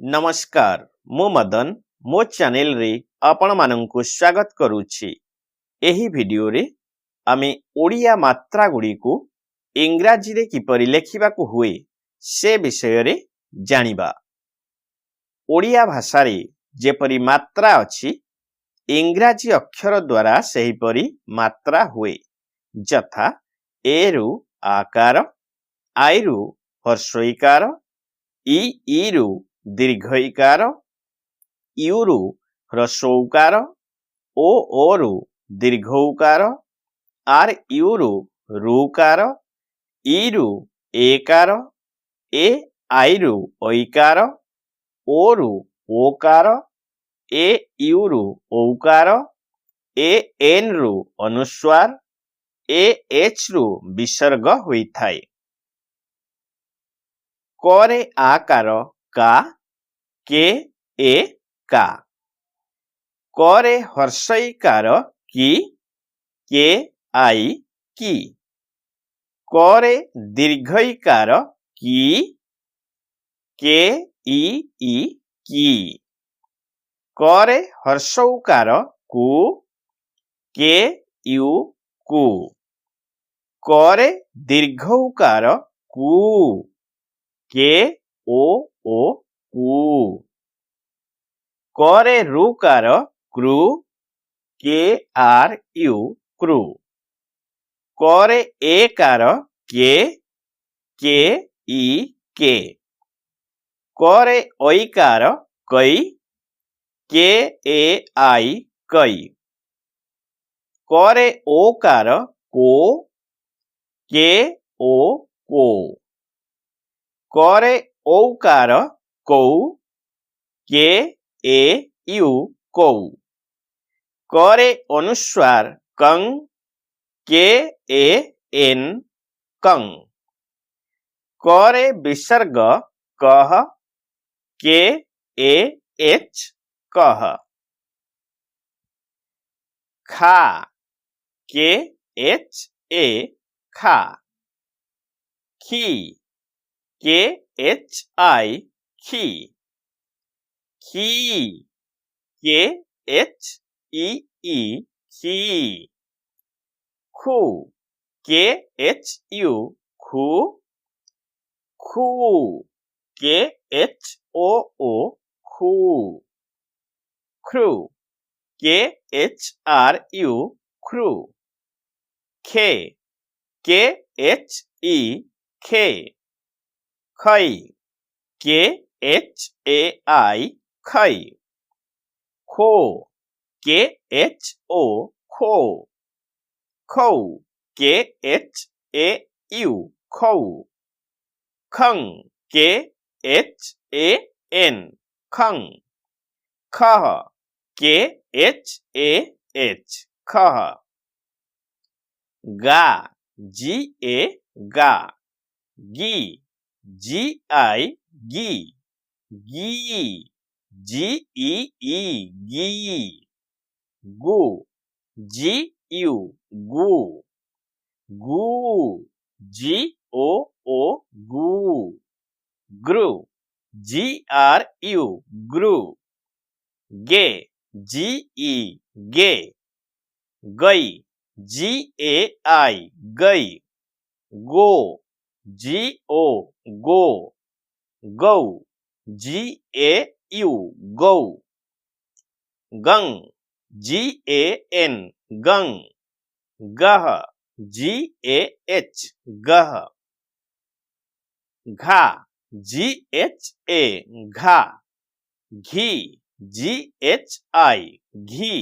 नमस्कार मु मदन मो चैनल रे आपण मानंकु स्वागत करूछि। एही वीडियो रे आमे ओडिया मात्रा गुडी को इंग्राजी रे किपरि लेखिबाकू हुए से विषय रे जानिबा। ओडिया भाषा रे जेपरि मात्रा अछि इंग्राजी अक्षर द्वारा सही परि मात्रा हुए, जथा ए रु आकार, आई रु ह्रस्वईकार, ई रु दीर्घईकार, यू रु ह्रस्वौकार, ओ रु दीर्घौकार, आर यू रु ऋकार, ई रु एकार, ए आई रु ऐकार, ओ रु ओकार, ए यू रु औकार, ए एन रु अनुस्वार, ए एच रु विसर्ग होइथाय। करे आकार का, के ए का। करे ह्रस्वईकार की, के आई की। करे दीर्घईकार की, के ई की। करे ह्रस्वौकार कु, के यू कु। करे दीर्घौकार कु, के ओ कु। करे ऋकार कृ, के आर यू कृ। करे एकार के ई के। करे ऐकार कै, के ए आई कै। करे ओकार को, के ओ को। करे औकार कौ, के ए यू कौ। करे अनुस्वार कं, के ए एन कं। करे विसर्ग कह, के ए एच कह। खा, के एच ए खा। खी, के एच आई खी। खी, के एच ई खी। खू, के एच यू खू। खू, के एच ओ खू। ख्रू, के एच आर यू ख्रू। खे, के एच ई खे। खै, के एच ए आई खै। खो, के एच ओ खो। खौ, के एच ए यू खौ। खं, के एच ए एन खं। खह, के एच ए एच खह। गा, जी ए गा। गी, जी आई गी। गी, जी ई गी। गु, जी यू गु। गु, जी ओ गु। ग्रु, जी आर यू ग्रु। गे, जी ई गे। गई, जी ए आई गई। गो, जी ओ गो। गौ, जी ए यू गौ। गं, जी ए एन गं। गह, जी ए एच गह। घा, जी एच ए घा। घी, जी एच आई घी।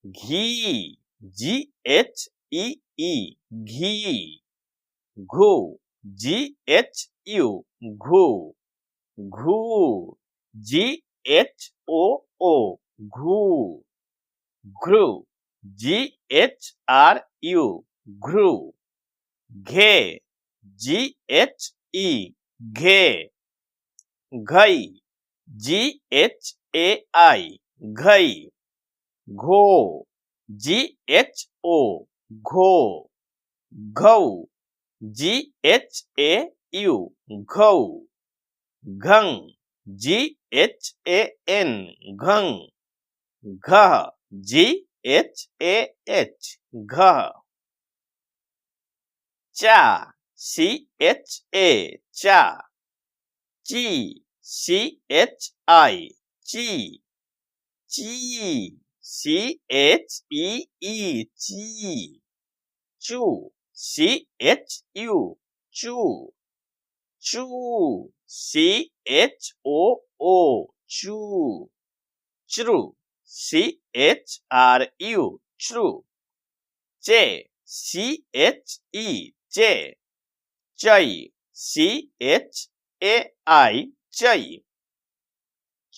घी, जी एच ई घी। घू, जी एच यू घू। घू, जी एच ओ घू। घृ, जी एच आर यू घृ। घे, जी एच ई घे। घई, जी एच ए आई घई। घो, जी एच ओ घो। घौ, जी एच ए यू घौ। घं, जी घं घः घः चा चा ची ची ची चू चू चू चू चृ चृ चे चे चै चै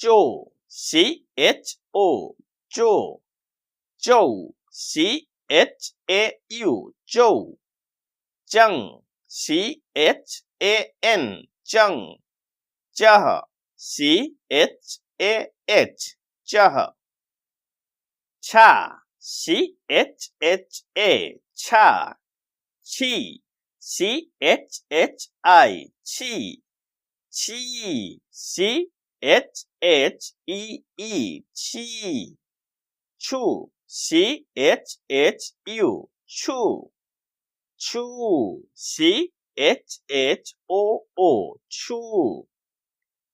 चो चो चौ चौ चं चं चह चह छा छा छी छी छी छी छू छू छू छू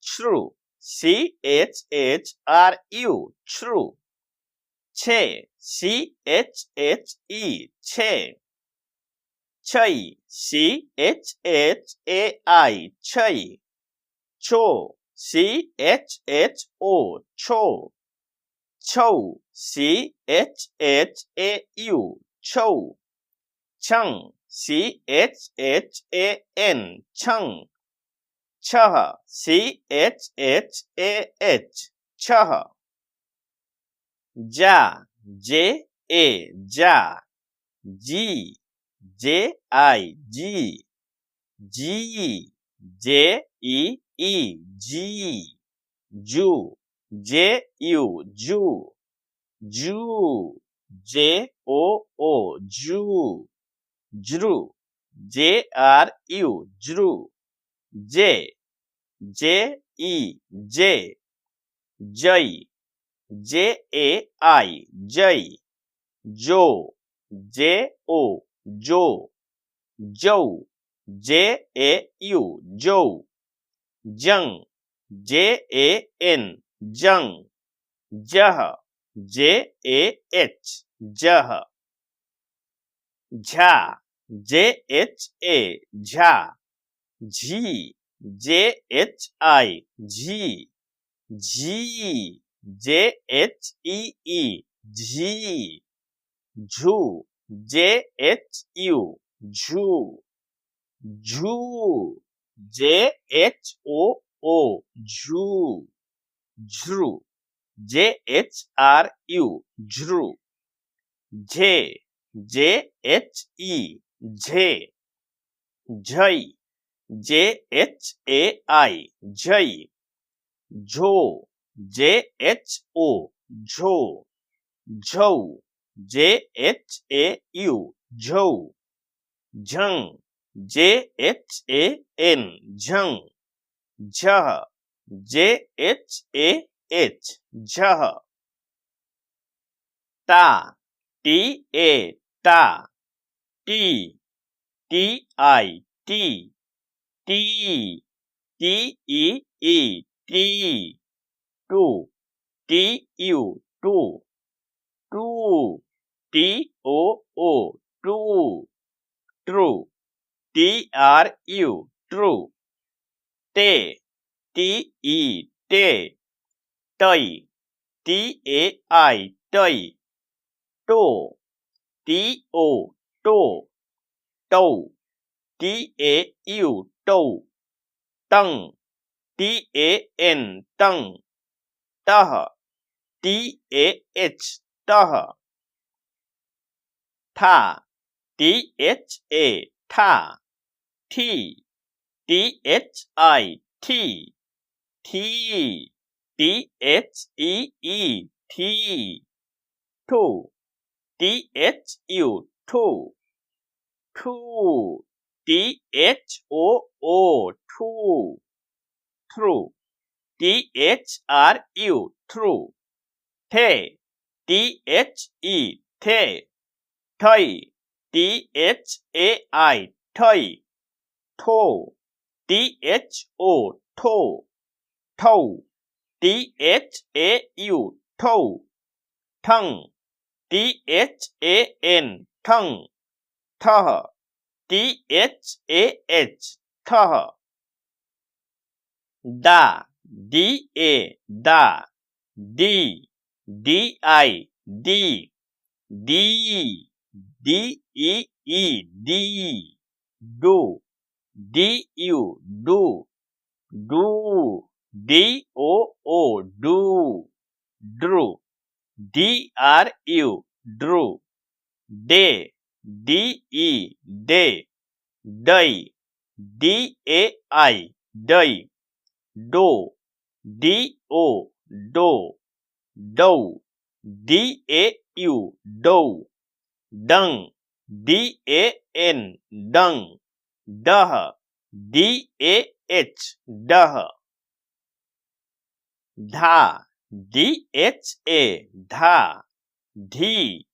छ्रु छ्रु छे छे छै छै छो छो छौ छौ छं छं छह छह जा जा जी जी जी जू जू जू जू ज्रु ज्रु जे जै जै जै जो जो जौ जौ जं जं जह जह झा झा झी झी झी झू झू झू झू झ्रु झ्रु झे झे झै झै झो झो झौ झौ झं झं झह झह ता ता टी टी टू टू ट्रू ट्रू ते टै टै टो टौ टौ तं तं तह तह था था थी थी थी ठू ठू ठू ठू थ्रू THRU true ठे THE ठे ठई THAI ठई ठो THO ठो ठौ THAU ठौ ठं THAN ठं ठह THAH ठह दा DA दा डी DI डी DE DEE डी डू DU डू डू DOO डू ड्रू DRU ड्रू डे DE डे डई DAI डई डो DO डो डौ DAU डौ डं DAN डं डह DAH डह धा DHA धा धी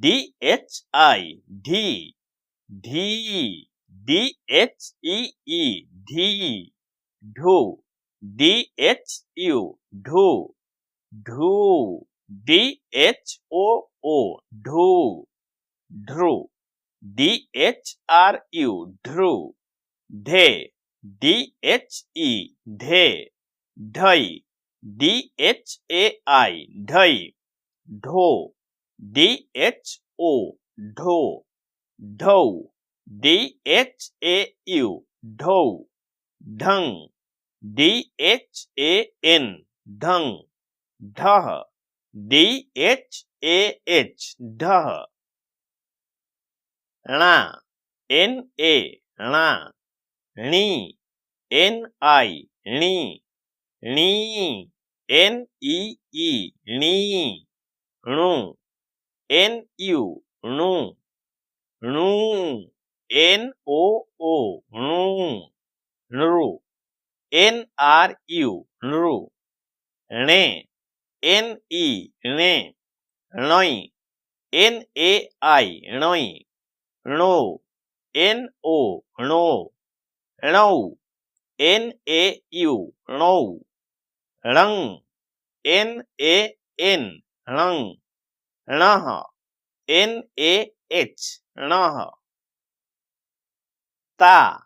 DHI धी धी DHEE धी ढू DHU ढू ढू DHOO ढू ढ्रू DHRU ढ्रू ढे DHE ढे ढई DHAI ढई ढो DHO ढो ढौ DHAU ढौ ढंग DHAN ढंग ढह DHAH ढह णा NA णा णी NI णी णी NEE णी णु NU णु णु NOO णु नृ NRU नृ णे NE णे णै NAI णै णो NO णो णौ NAU णौ णं NAN णं णः NAH णः ता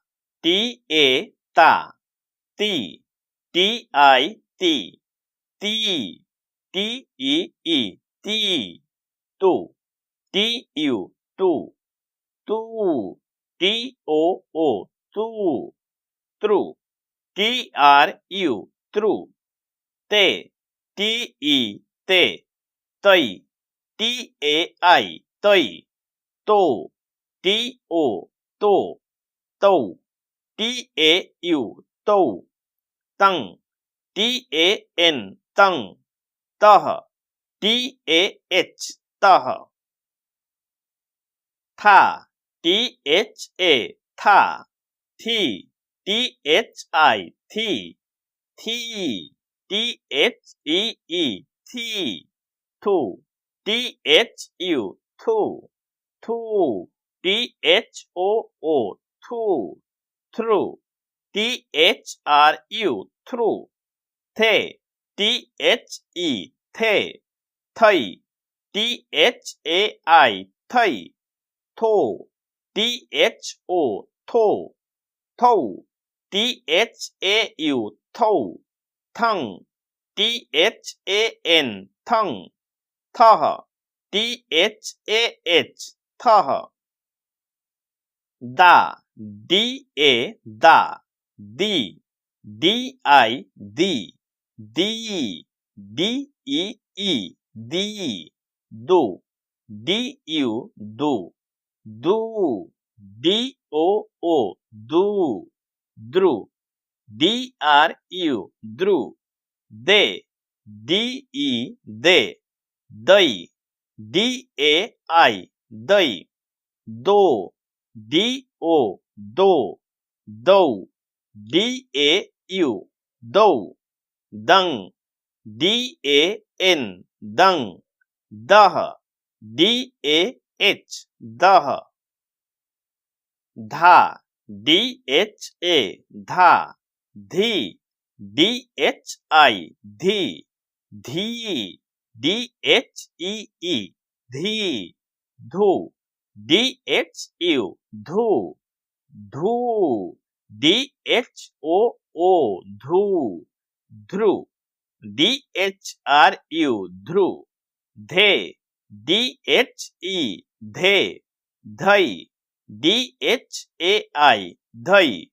TA ता ती TI ती ती TEE ती तू TU तू तू TOO तू त्रू TRU त्रू ते TE ते तै TAI तै तो TO तो तौ TAU तौ तं TAN तं तह TAH तह था THA था थी THI थी थी THEE थी थू THU थू थू THOO थू थ्रू THRU थ्रू थे THE थे थई THAI थई थो THO थो थौ THAU थौ थं THAN थं थह THAH थह दा DA दा दी DI दी दी DEE दी दो DU दो दू DOO दू द्रु DRU द्रु दे DE दे दई DAI दई दो DO दो दौ DAU दौ दंग DAN दंग दह DAH दह धा DHA धा धी DHI धी धी DHEE धी धू DHU धू धू DHOO धू ध्रु DHRU ध्रु धे DHE धे धई DHAI धई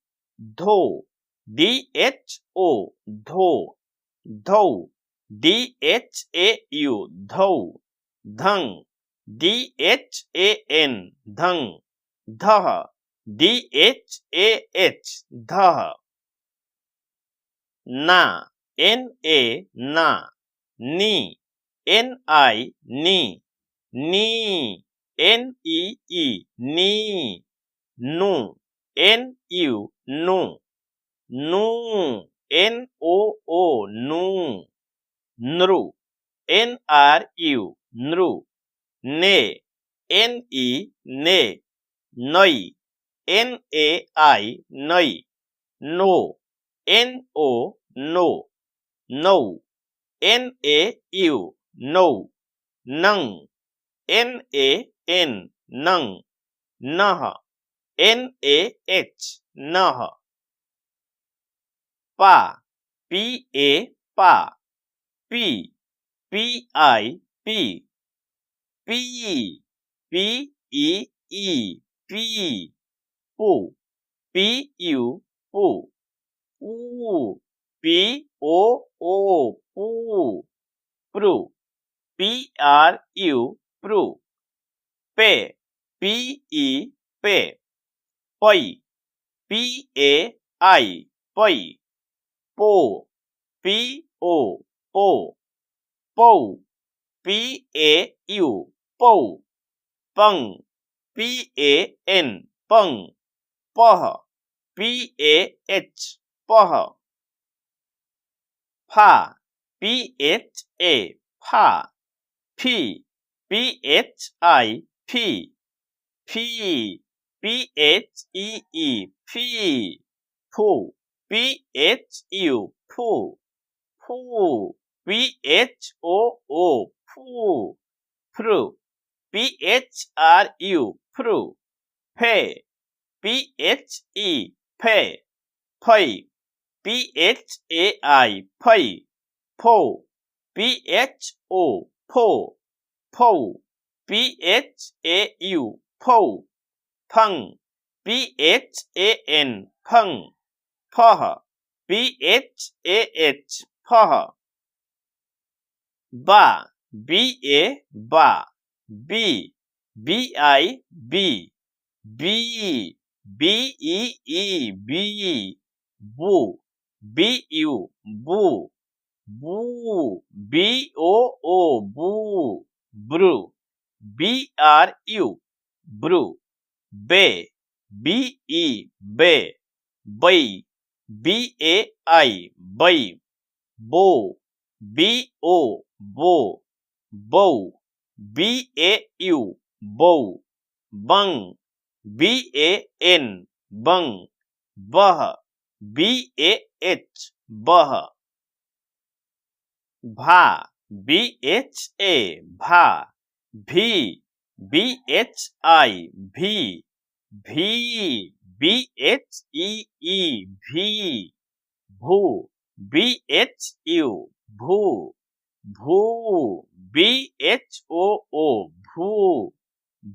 धो DHO धो धौ DHAU धौ Dhang DHAN Dhang धह DHAH धह ना NA ना नी NI नी नी NEE नी नु NU नु नु NOO नु नृ NRU नृ ने NE ने नई NAI नई नो NO नो नौ NAU नौ नंग NAN नंग नह NAH नह पा PA पा P PI P P PEE P पू PU पू पू POO पू प्रू PRU प्रू पे PE पे पै PAI पै पो PO पो पौ PAU पौ पंग PAN पंग पह PAH पह फा PHA फा फी PHI फी फी PHEE फी फू PHU फू फू PHOO फू फ्रू PHRU फ्रू फे PHE फे फै PHAI फै फो PHO फो फौ PHAU फौ फंग PHAN फंग फह PHAH फह बा BA बा बी BI बी बी BEE बी बू BU बू बू BOO बू ब्रू BRU ब्रू बे BE बे बै BAI बै बो BO बो बौ BAU बौ बंग BAN बंग बह BAH बह भा BHA भा भी BHI भी भी BHEE भी भू BHU भू भू BHOO भू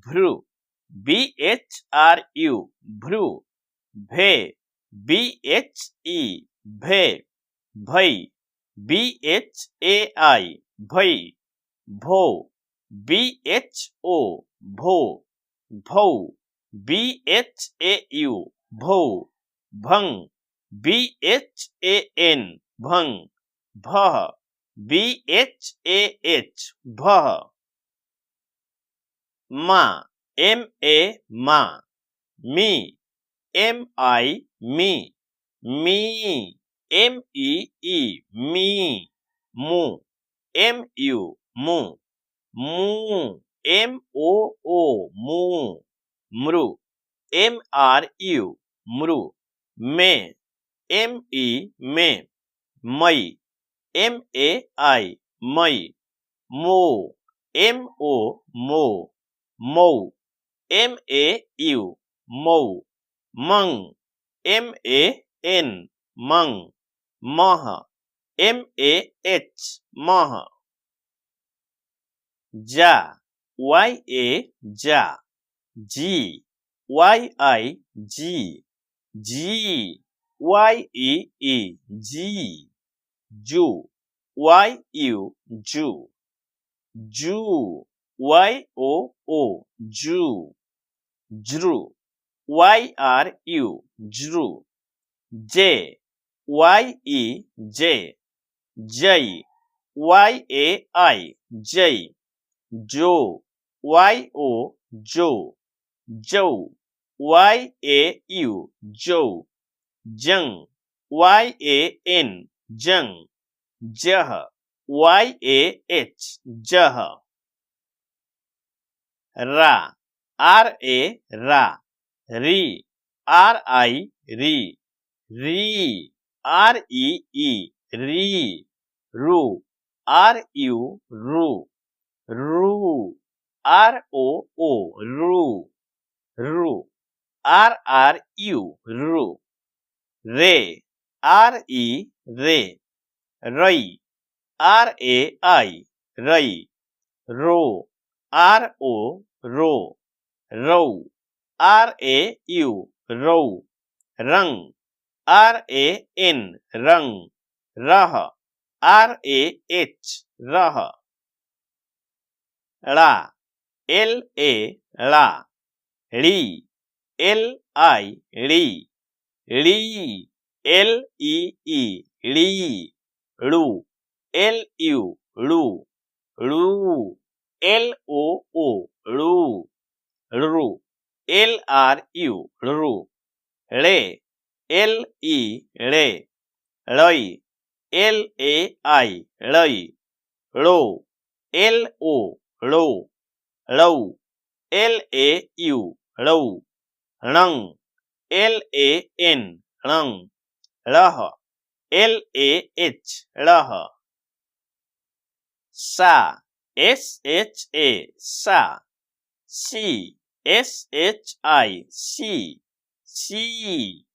भ्रू BHRU भ्रू भे BHE भे भै BHAI भै भो BHO भो भौ BHAU भौ भंग BHAN भंग भह BHAH भह मा MA मा मी MI मी मी mee me mu mu mu mu moo mu mru mru mru me me mई mai मई मो मो Mau mau mung mang mah mah ja ja ji ji ji ju ju ju ju jru jru j jay jay jo jo Joe Joe Jung Jung Jah Jah Ra Ra Ri Ri Ri Ru Ru Ru ru ru re rei rai ro rou rou rang rang rah rah la la ली ली ली lu lu ru ru le lei lei lo lâu lâu lăng lăng lh lh sa sa si si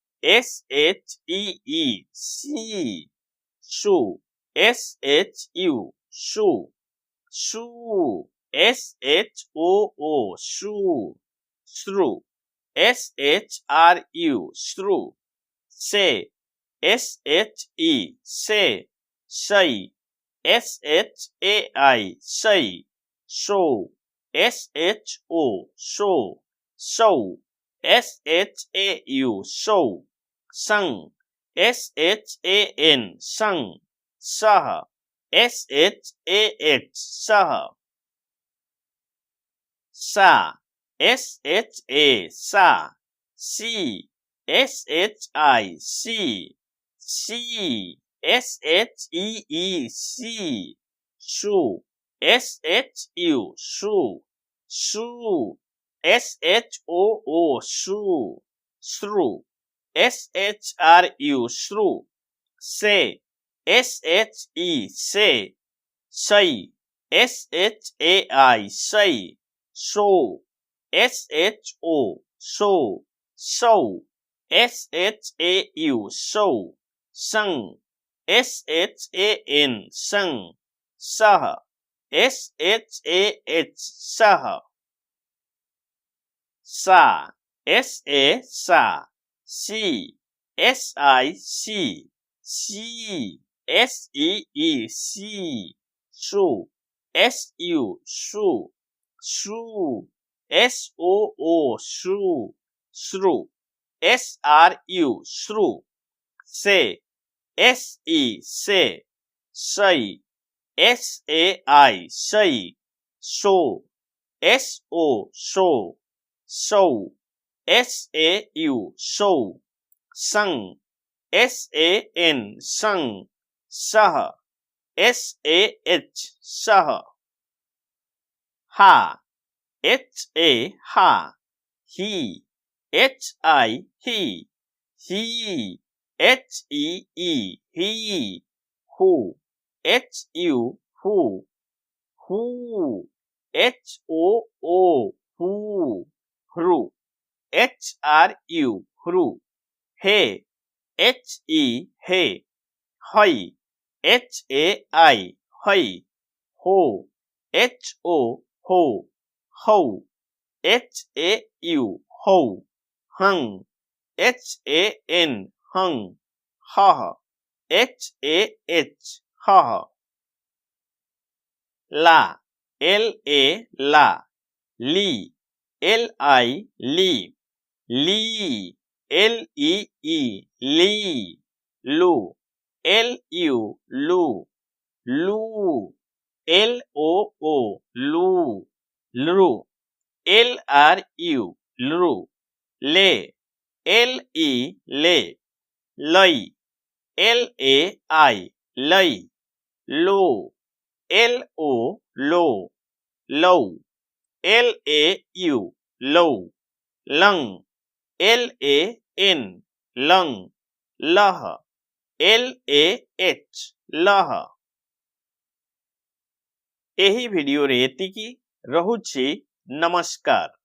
su su shoo shrew shrew say say say say show show show show sang sang sah sah sa sa si see shoe shoe shoe shoe shrew shrew say say say say show show show show sang sang sah sah sa sa si see shoe shoe shoe shoe shrew shrew say say say say show show show show sang SAN संग सह SAH सह हा HA हा ही HI he HEE he who HU who HOO who who HRU who hey HE हे है HAI है हो HO हो हौ HAU हौ हं HAN हं हह HAH हह ला LA ला ली LI ली ली LEE ली लू LU लू लू LOO लू लू LRU लू ले LE ले लई LAI लई लो LO लो लौ LAU लौ लंग LAN लंग लह LAH लह एही भिडियो रे एतिकी रहुछि नमस्कार।